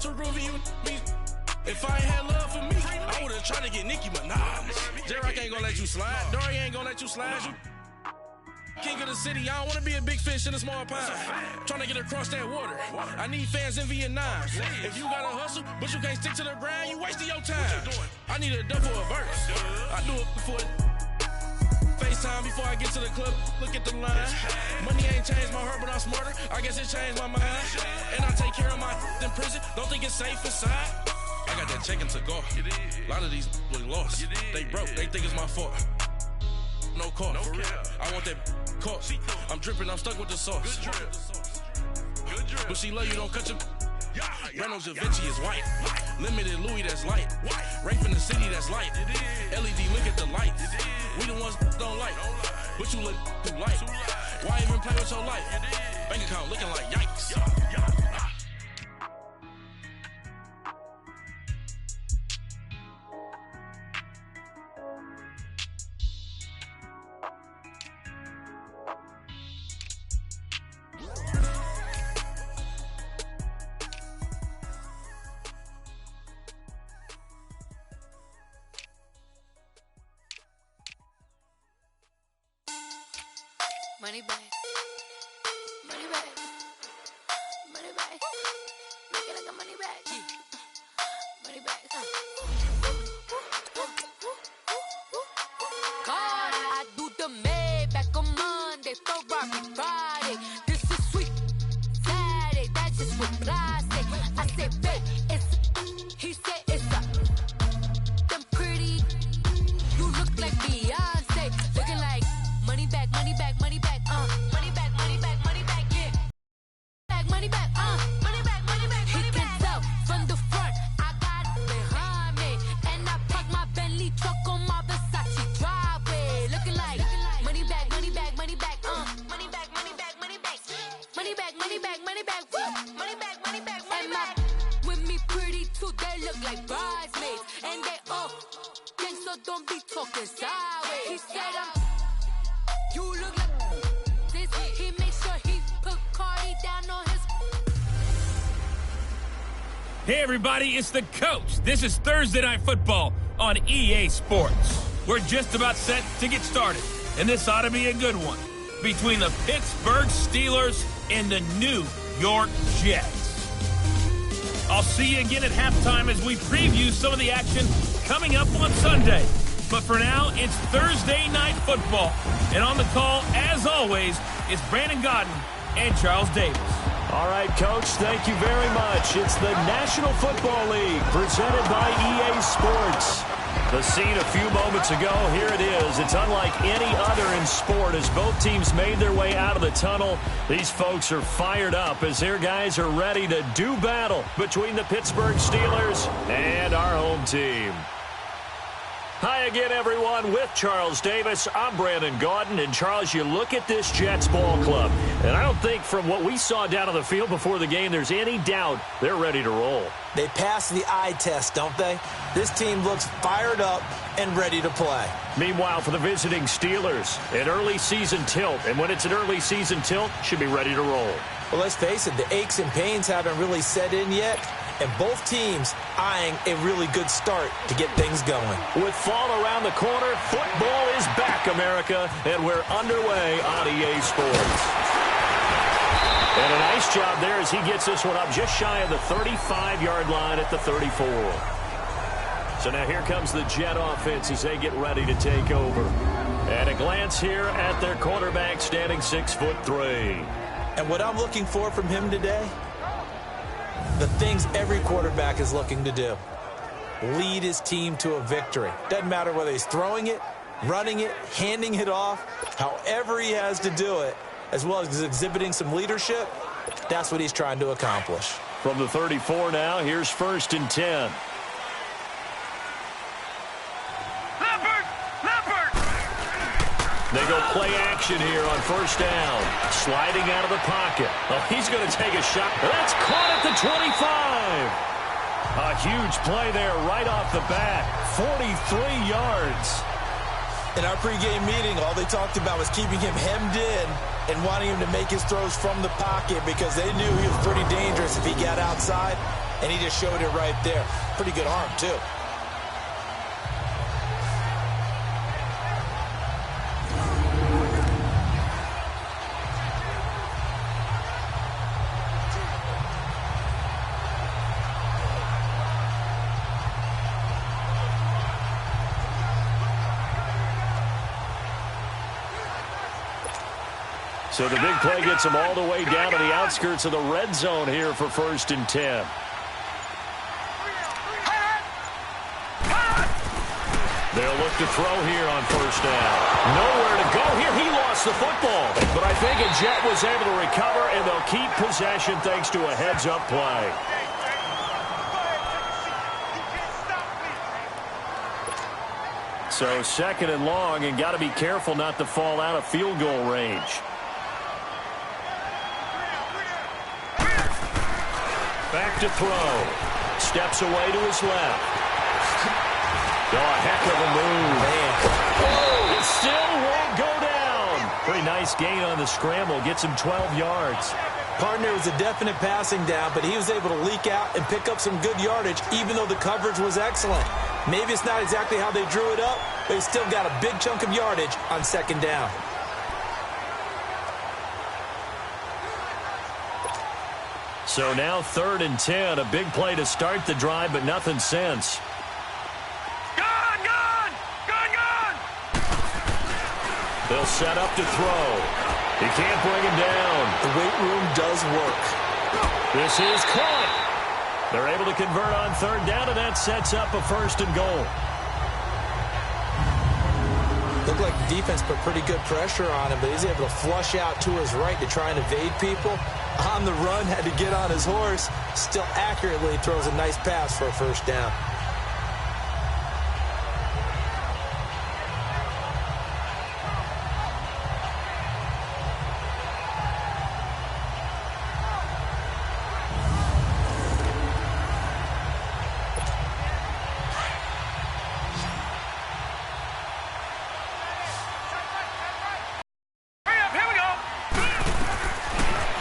to groovy you me. If I ain't had love for me, I would've tried to get Nicki Minaj. J-Rock ain't gonna let you slide. Dory ain't gonna let you slide. You king of the city, I don't wanna be a big fish in a small pond. Trying to get across that water. I need fans in Vietnam. If you gotta hustle, but you can't stick to the grind, you wasting your time. I need a double a verse. I do it for FaceTime before I get to the club. Look at the line. Money ain't changed my heart, but I'm smarter. I guess it changed my mind. And I take care of my in prison. Don't think it's safe inside. I got that check to go. A lot of these was lost. They broke. They think it's my fault. No call, for real. I want that caught. I'm dripping, I'm stuck with the sauce. Good drip. But she love you, don't cut your. Reynolds Da Vinci is white. Limited Louis, that's light. Rape in the city, that's light. LED, look at the lights. We the ones don't like. But you look too light. Why even play with your life? Bank account looking like yikes. Money bag, money bag, money bag, make it like a money bag, money bag. God, I do the Maybach on Monday, Ferrari Friday. This is sweet Saturday, that's just what I say. I say, babe, it's, he said it's a, them pretty, you look like Beyonce, looking like money bag, money bag, money bag. Money back, money back, money back, yeah. Money back, money back, money back. He can tell from the front, I got it behind me. And I park my Bentley truck on my Versace driveway. Looking like money back, money back, money back, money back, money back, money back. Money back, money back, money back, money back, money back, money back. With me pretty too, they look like bridesmaids. And they all gang, so don't be talking sideways. He said you look like this. He makes sure he put Cardi down on his. Hey everybody, it's the coach. This is Thursday Night Football on EA Sports. We're just about set to get started, and this ought to be a good one. Between the Pittsburgh Steelers and the New York Jets. I'll see you again at halftime as we preview some of the action coming up on Sunday. But for now, it's Thursday Night Football. And on the call, as always, is Brandon Godden and Charles Davis. All right, Coach, thank you very much. It's the National Football League presented by EA Sports. The scene a few moments ago, here it is. It's unlike any other in sport as both teams made their way out of the tunnel. These folks are fired up as their guys are ready to do battle between the Pittsburgh Steelers and our home team. Hi again, everyone. With Charles Davis, I'm Brandon Gaudin. And, Charles, you look at this Jets ball club, and I don't think from what we saw down on the field before the game there's any doubt they're ready to roll. They pass the eye test, don't they? This team looks fired up and ready to play. Meanwhile, for the visiting Steelers, an early season tilt. And when it's an early season tilt, should be ready to roll. Well, let's face it, the aches and pains haven't really set in yet. And both teams eyeing a really good start to get things going. With fall around the corner, football is back, America, and we're underway on EA Sports. And a nice job there as he gets this one up just shy of the 35-yard line at the 34. So now here comes the Jet offense as they get ready to take over. And a glance here at their quarterback standing 6'3". And what I'm looking for from him today, the things every quarterback is looking to do. Lead his team to a victory. Doesn't matter whether he's throwing it, running it, handing it off, however he has to do it, as well as exhibiting some leadership, that's what he's trying to accomplish. From the 34 now, here's 1st and 10. They go play action here on 1st down. Sliding out of the pocket. Oh, he's going to take a shot. That's caught at the 25. A huge play there right off the bat. 43 yards. In our pregame meeting, all they talked about was keeping him hemmed in and wanting him to make his throws from the pocket because they knew he was pretty dangerous if he got outside. and he just showed it right there. Pretty good arm, too. So the big play gets them all the way down to the outskirts of the red zone here for 1st and 10. They'll look to throw here on 1st down. Nowhere to go here. He lost the football. But I think a Jet was able to recover, and they'll keep possession thanks to a heads-up play. So 2nd and long, and got to be careful not to fall out of field goal range. Back to throw. Steps away to his left. Oh, a heck of a move. Man. Oh, it still won't go down. Pretty nice gain on the scramble. Gets him 12 yards. Partner was a definite passing down, but he was able to leak out and pick up some good yardage, even though the coverage was excellent. Maybe it's not exactly how they drew it up, but he still got a big chunk of yardage on 2nd down. So now 3rd and 10, a big play to start the drive, but nothing since. Gone! They'll set up to throw. He can't bring him down. The weight room does work. This is caught. They're able to convert on 3rd down, and that sets up a 1st and goal. Looked like the defense put pretty good pressure on him, but he's able to flush out to his right to try and evade people. On the run, had to get on his horse. Still accurately throws a nice pass for a 1st down.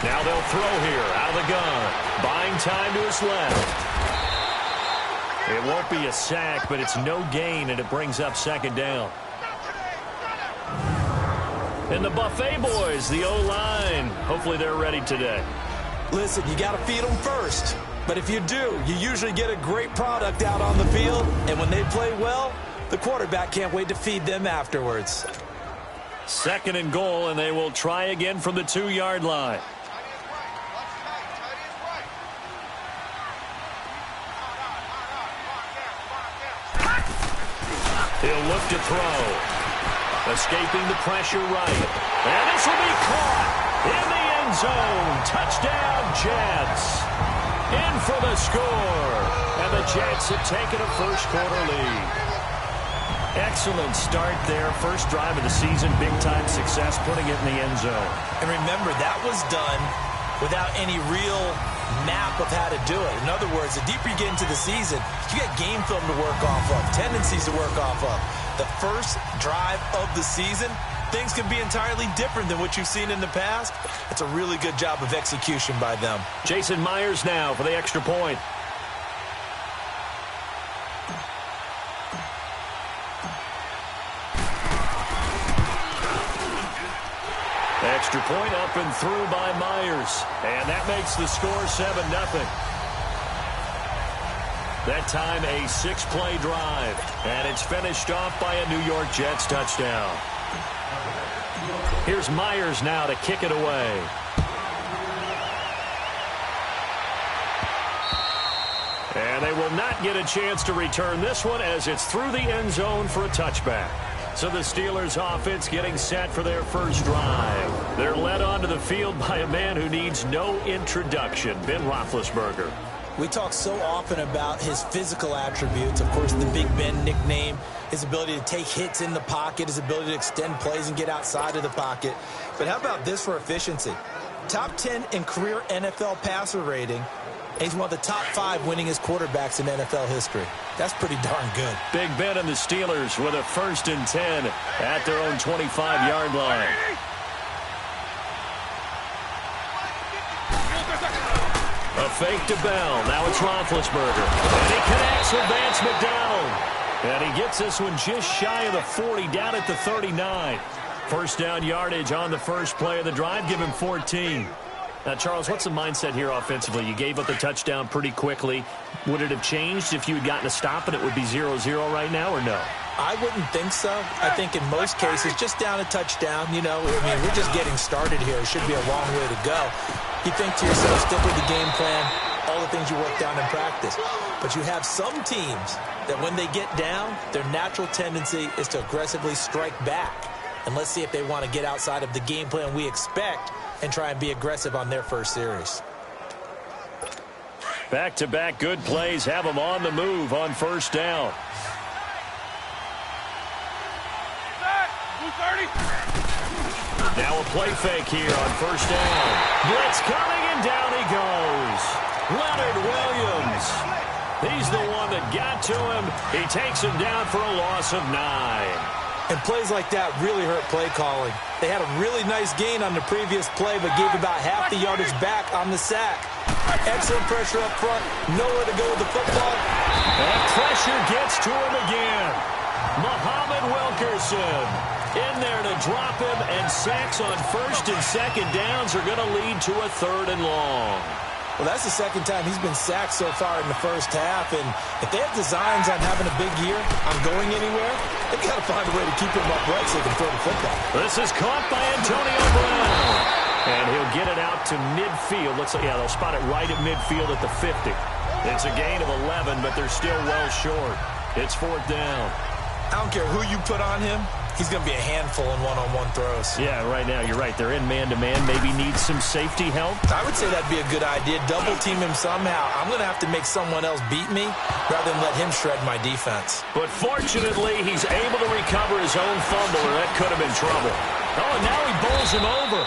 Now they'll throw here out of the gun. Buying time to his left. It won't be a sack, but it's no gain, and it brings up 2nd down. And the Buffet boys, the O-line, hopefully they're ready today. Listen, you got to feed them first. But if you do, you usually get a great product out on the field. And when they play well, the quarterback can't wait to feed them afterwards. 2nd and goal, and they will try again from the 2-yard line. He'll look to throw. Escaping the pressure right. And this will be caught in the end zone. Touchdown, Jets. In for the score. And the Jets have taken a 1st quarter lead. Excellent start there. 1st drive of the season. Big-time success putting it in the end zone. And remember, that was done without any real map of how to do it. In other words, the deeper you get into the season, you got game film to work off of, tendencies to work off of. The 1st drive of the season, things can be entirely different than what you've seen in the past. It's a really good job of execution by them. Jason Myers now for the extra point. Extra point up and through by Myers. And that makes the score 7-0. That time a 6-play drive. And it's finished off by a New York Jets touchdown. Here's Myers now to kick it away. And they will not get a chance to return this one as it's through the end zone for a touchback. So the Steelers offense getting set for their 1st drive. They're led onto the field by a man who needs no introduction, Ben Roethlisberger. We talk so often about his physical attributes. Of course, the Big Ben nickname, his ability to take hits in the pocket, his ability to extend plays and get outside of the pocket. But how about this for efficiency? Top 10 in career NFL passer rating. And he's one of the top 5 winningest quarterbacks in NFL history. That's pretty darn good. Big Ben and the Steelers with a 1st and 10 at their own 25-yard line. A fake to Bell. Now it's Roethlisberger. And he connects with Vance McDonald. And he gets this one just shy of the 40, down at the 39. First down yardage on the first play of the drive. Give him 14. Now, Charles, what's the mindset here offensively? You gave up the touchdown pretty quickly. Would it have changed if you had gotten a stop and it would be 0-0 right now, or no? I wouldn't think so. I think in most cases, just down a touchdown, you know, I mean, we're just getting started here. It should be a long way to go. You think to yourself, stick with the game plan, all the things you worked on in practice. But you have some teams that when they get down, their natural tendency is to aggressively strike back. And let's see if they want to get outside of the game plan we expect and try and be aggressive on their first series. Back-to-back good plays have them on the move on first down. Now a play fake here on first down. Blitz coming, and down he goes. Leonard Williams. He's the one that got to him. He takes him down for a loss of 9. And plays like that really hurt play calling. They had a really nice gain on the previous play, but gave about half the yardage back on the sack. Excellent pressure up front. Nowhere to go with the football. And pressure gets to him again. Muhammad Wilkerson in there to drop him, and sacks on first and second downs are going to lead to a 3rd and long. Well, that's the second time he's been sacked so far in the first half, and if they have designs on having a big year, on going anywhere, they've got to find a way to keep him upright so they can throw the football. This is caught by Antonio Brown, and he'll get it out to midfield. Looks like, yeah, they'll spot it right at midfield at the 50. It's a gain of 11, but they're still well short. It's 4th down. I don't care who you put on him. He's going to be a handful in one-on-one throws. Yeah, right now, you're right. They're in man-to-man. Maybe need some safety help. I would say that'd be a good idea. Double-team him somehow. I'm going to have to make someone else beat me rather than let him shred my defense. But fortunately, he's able to recover his own fumble, or that could have been trouble. Oh, and now he bowls him over.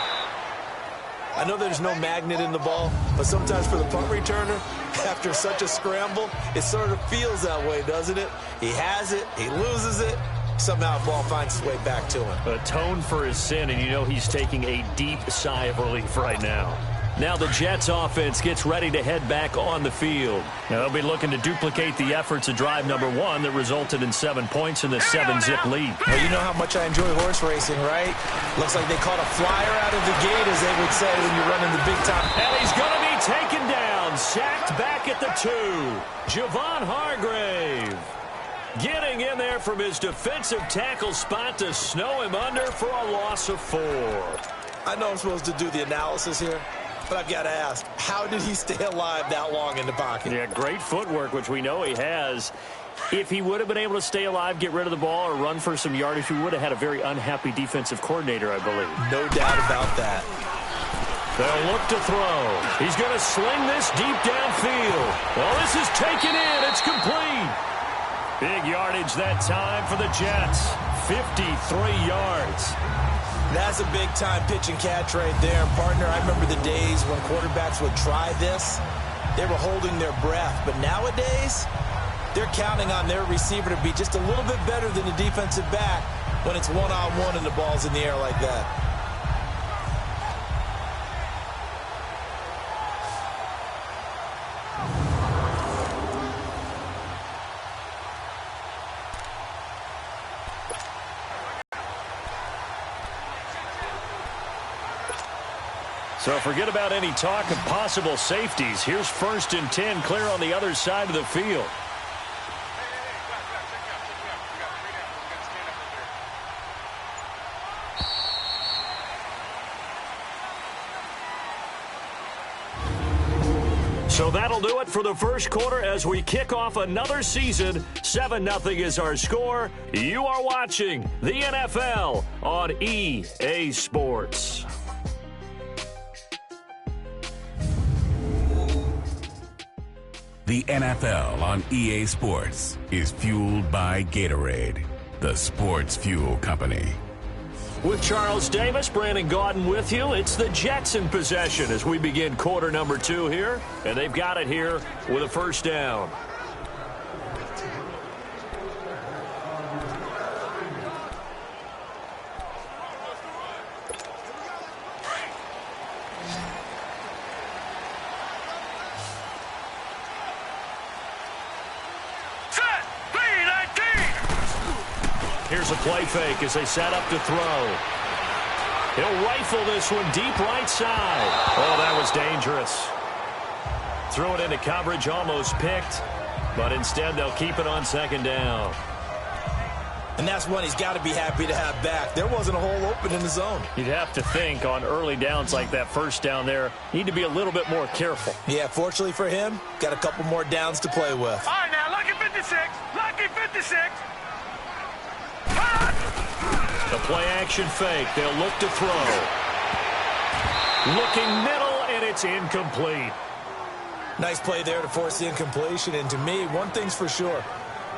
I know there's no magnet in the ball, but sometimes for the punt returner, after such a scramble, it sort of feels that way, doesn't it? He has it, he loses it, somehow the ball finds its way back to him. Atone for his sin, and you know he's taking a deep sigh of relief right now. Now the Jets offense gets ready to head back on the field. Now they'll be looking to duplicate the efforts of drive number 1 that resulted in 7 points in the 7-zip lead. Well, you know how much I enjoy horse racing, right? Looks like they caught a flyer out of the gate, as they would say when you're running the big time. And he's going to be taken down, sacked back at the 2. Javon Hargrave getting in there from his defensive tackle spot to snow him under for a loss of 4. I know I'm supposed to do the analysis here, but I've got to ask, how did he stay alive that long in the pocket? Yeah, great footwork, which we know he has. If he would have been able to stay alive, get rid of the ball, or run for some yardage, he would have had a very unhappy defensive coordinator, I believe. No doubt about that. They'll look to throw. He's going to sling this deep downfield. Well, this is taken in. It's complete. Big yardage that time for the Jets. 53 yards. That's a big-time pitch and catch right there, partner. I remember the days when quarterbacks would try this. They were holding their breath. But nowadays, they're counting on their receiver to be just a little bit better than the defensive back when it's one-on-one and the ball's in the air like that. So forget about any talk of possible safeties. Here's 1st and 10, clear on the other side of the field. So that'll do it for the first quarter as we kick off another season. 7-0 is our score. You are watching the NFL on EA Sports. The NFL on EA Sports is fueled by Gatorade, the sports fuel company. With Charles Davis, Brandon Gaudin with you. It's the Jets in possession as we begin quarter number 2 here. And they've got it here with a first down. Here's a play fake as they set up to throw. He'll rifle this one deep right side. Oh, that was dangerous. Threw it into coverage, almost picked, but instead they'll keep it on second down. And that's one he's got to be happy to have back. There wasn't a hole open in the zone. You'd have to think on early downs like that first down there, need to be a little bit more careful. Yeah, fortunately for him, got a couple more downs to play with. All right, now, lucky 56. Lucky 56. The play action fake. They'll look to throw. Looking middle, and it's incomplete. Nice play there to force the incompletion. And to me, one thing's for sure.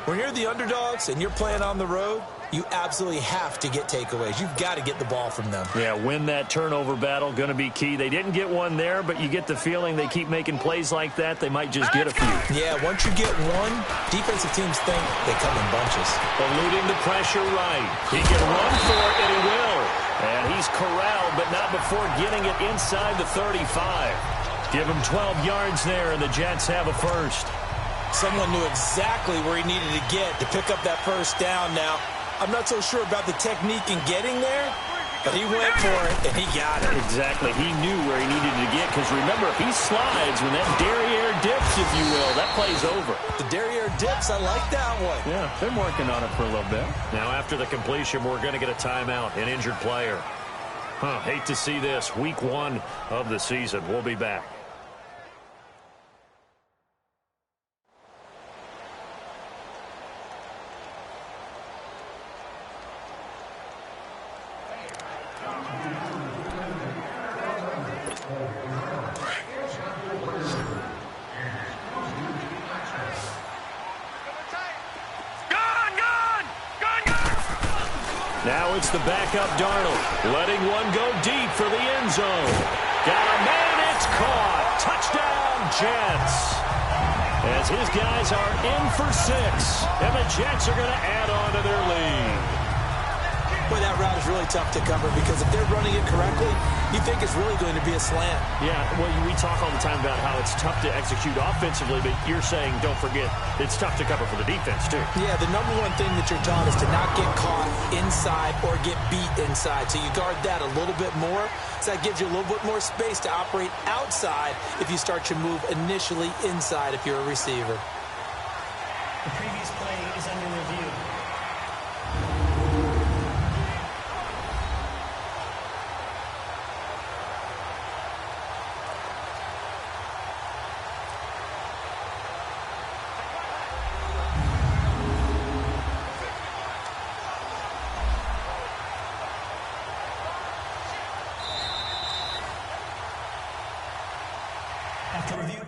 When you're the underdogs and you're playing on the road, you absolutely have to get takeaways. You've got to get the ball from them. Yeah, win that turnover battle, going to be key. They didn't get one there, but you get the feeling they keep making plays like that, they might just get a few. Yeah, once you get one, defensive teams think they come in bunches. Eluding the pressure right. He can run for it, and he will. And he's corralled, but not before getting it inside the 35. Give him 12 yards there, and the Jets have a first. Someone knew exactly where he needed to get to pick up that first down now. I'm not so sure about the technique in getting there, but he went for it, and he got it. Exactly. He knew where he needed to get, because remember, if he slides, when that derriere dips, if you will, that play's over. The derriere dips, I like that one. Yeah, been working on it for a little bit. Now, after the completion, we're going to get a timeout, an injured player. Hate to see this. Week 1 of the season. We'll be back. Now it's the backup Darnold, letting one go deep for the end zone. Got a man, it's caught. Touchdown, Jets. As his guys are in for 6, and the Jets are going to add on to their lead. Boy, that route is really tough to cover, because if they're running it correctly, you think it's really going to be a slant. Yeah, well, we talk all the time about how it's tough to execute offensively, but you're saying, don't forget, it's tough to cover for the defense, too. Yeah, the number one thing that you're taught is to not get caught inside or get beat inside. So you guard that a little bit more. So that gives you a little bit more space to operate outside if you start your move initially inside if you're a receiver. The previous play is under review. After review,